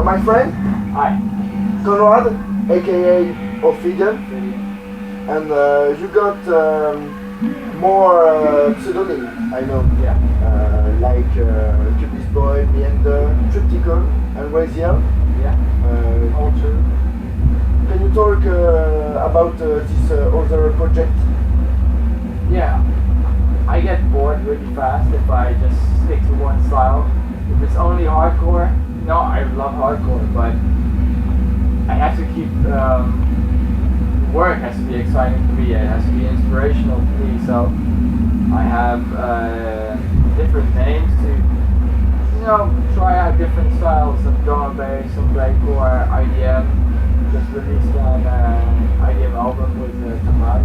my friend. Hi. Conrad, aka Ophidian. And you got more pseudonyms, I know. Yeah. Like Cubist Boy, Meander, Trypticon, and Raziel. Yeah. All true. Can you talk about this other project? Yeah. I get bored really fast if I just stick to one style. If it's only hardcore, I love hardcore, but I have to keep work has to be exciting to me. It has to be inspirational to me. So I have different names to try out different styles. Some drum and bass, some breakcore IDM. Just released an IDM album with Conrad.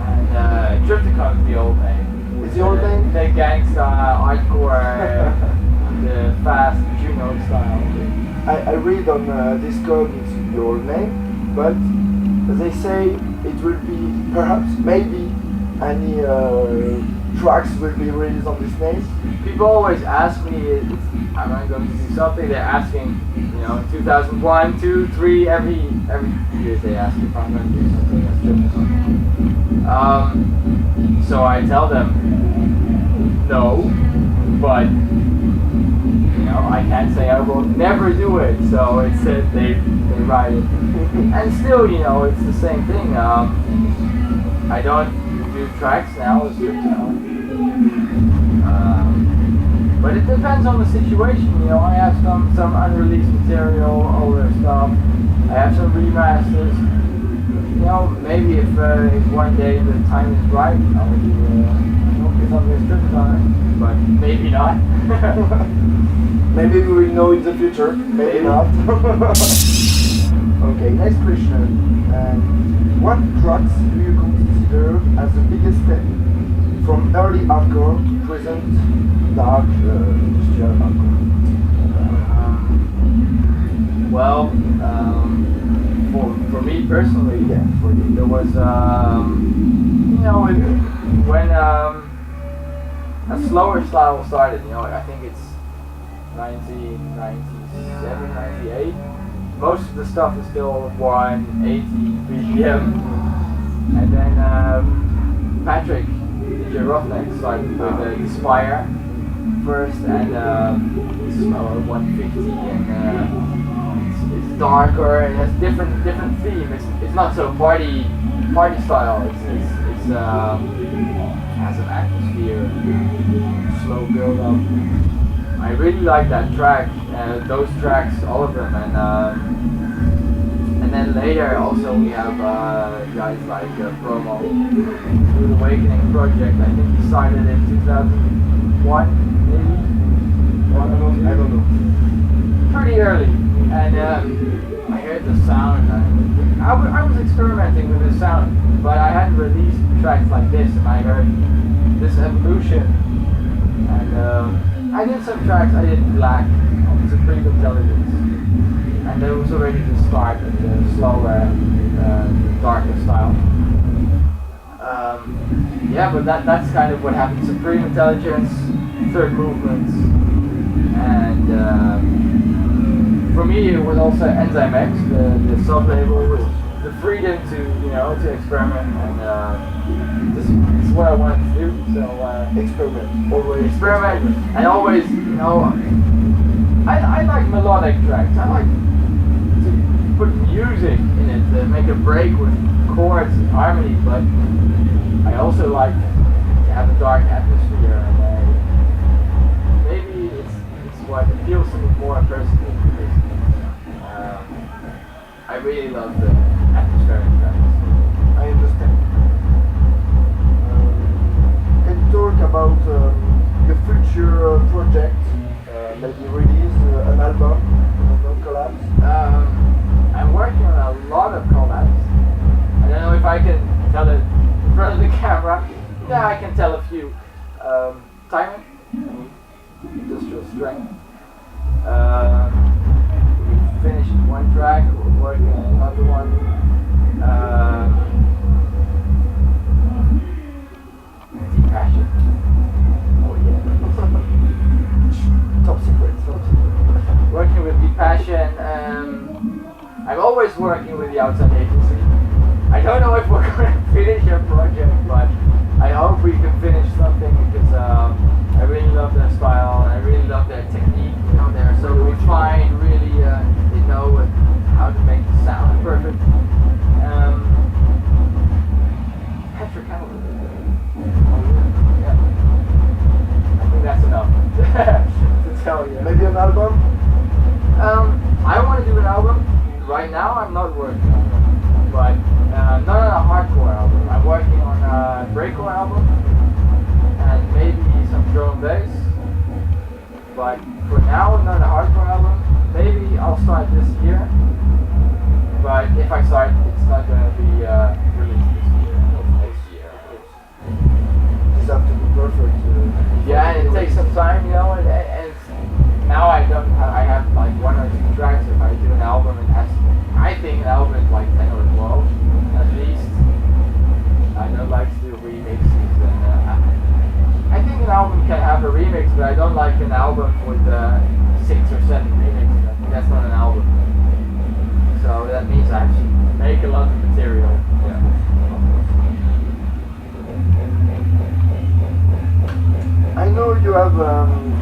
And Trypticon is the old name. Is the old name? The gangsta, hardcore, the fast Juno style. I read on Discord it's your name, but they say it will be perhaps, maybe, any tracks will be released on this name. People always ask me, am I going to do something? They're asking, 2001, 2, 3, every year they ask if I'm going to do something that's different. So I tell them, no, but I can't say I will never do it. So it's they write it, and still, it's the same thing. I don't do tracks now. It's but it depends on the situation. I have some unreleased material, older stuff. I have some remasters. Maybe if one day the time is right, I will do something stripped on it. But maybe not. Maybe we will know in the future. Maybe not. Okay, next question. What tracks do you consider as the biggest step from early hardcore to present dark industrial hardcore? For me personally, yeah, for you. There was when a slower style started. I think it's 1997, 98. Most of the stuff is still 180 BPM, and then Patrick, DJ Roughneck, started with Inspire first, and it's 150, and it's darker and has different theme. It's not so party style. It has an atmosphere, slow build up. I really like that track, those tracks, all of them, and then later also we have guys like Promo, Rude Awakening Project. I think he started in 2001, maybe. I don't know. Pretty early, and I heard the sound. I was experimenting with the sound, but I hadn't released tracks like this, and I heard this evolution, and I did some tracks. I did Black on Supreme Intelligence, and that was already the start of the slower, darker style. But that's kind of what happened. Supreme Intelligence, Third Movements, and for me it was also Enzyme X, the sub-label, with the freedom to experiment, and this is what I wanted to do. So experiment, always experiment, and always, I like melodic tracks. I like to put music in it to make a break with chords and harmony, but I also like to have a dark atmosphere, and maybe it's what appeals to me more personally, because I really love the atmospheric tracks. I understand. Can you talk about the future project? Maybe release an album, collabs? I'm working on a lot of collabs. I don't know if I can tell it in front of the camera. Yeah, I can tell a few. Timing, Industrial Strength. We finished one track, we're working on another one. Deep Passion. Oh yeah. Top secret.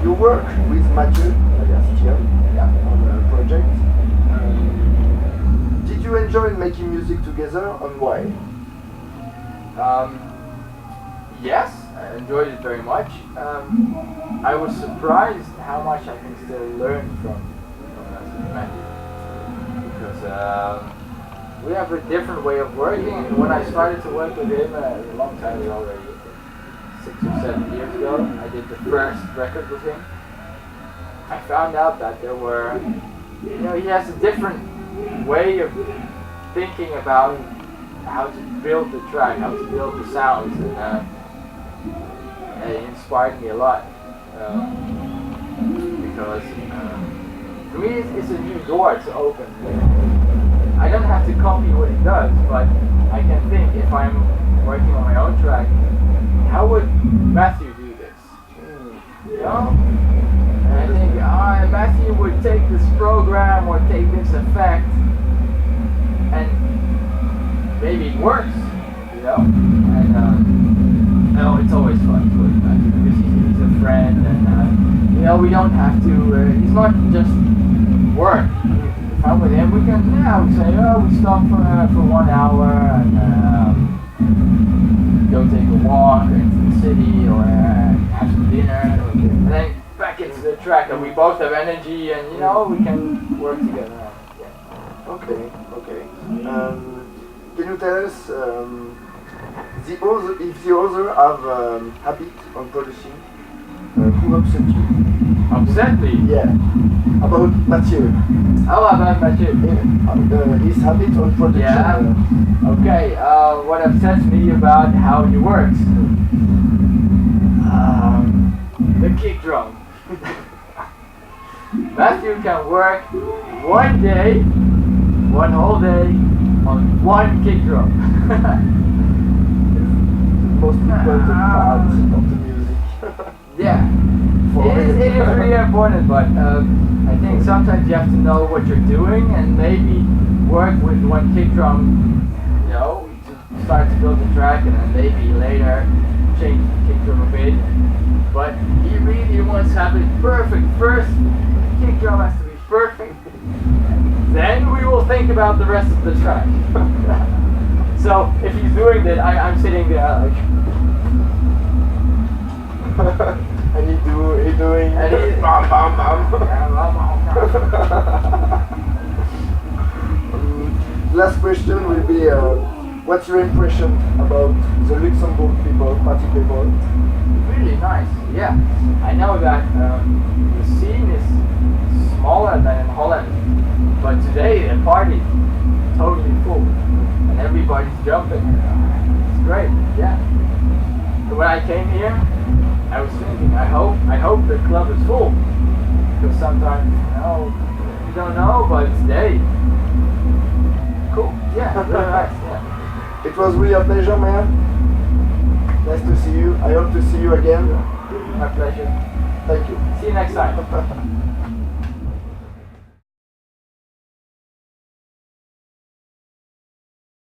you work with Mathieu on a project. Did you enjoy making music together and why? Yes, I enjoyed it very much. I was surprised how much I can still learn from Matthew, because we have a different way of working. When I started to work with him a long time ago already, 6 or 7 years ago, I did the first record with him. I found out that there were, he has a different way of thinking about how to build the track, how to build the sounds, and it inspired me a lot. Because for me it's a new door to open. I don't have to copy what he does, but I can think, if I'm working on my own track, how would Matthew do this? You know? And I think, Matthew would take this program or take this effect, and maybe it works, you know? And it's always fun to work with Matthew because he's a friend, and we don't have to. He's not just work. If I'm with him, we can we say, we stop for 1 hour and go take a walk into the city or have some dinner, and then back into the track, and we both have energy, and we can work together. Yeah. Okay. Can you tell us if the other have habit on producing? Who upset you? Upset me? Yeah. About Mathieu. Oh, about Mathieu. His habit on production. Yeah. Okay. What upsets me about how he works? The kick drum. Matthew can work one whole day on one kick drum. Most important part of the music. Yeah, it is really important, but I think sometimes you have to know what you're doing and maybe work with one kick drum, to start to build the track, and then maybe later change the kick drum a bit. But he really wants to have it perfect. First, the kick drum has to be perfect. Then we will think about the rest of the track. So if he's doing that, I'm sitting there like. And he's doing. And he's bam bam bam. Last question will be, what's your impression about the Luxembourg people, party people? Really nice. Yeah, I know that the scene is smaller than in Holland, but today the party totally full and everybody's jumping. It's great. Yeah. When I came here, I was thinking, I hope the club is full, because sometimes you don't know, but today, cool. Yeah, really nice. Yeah. It was really a pleasure, man. Nice to see you. I hope to see you again. My pleasure. Thank you. See you next time.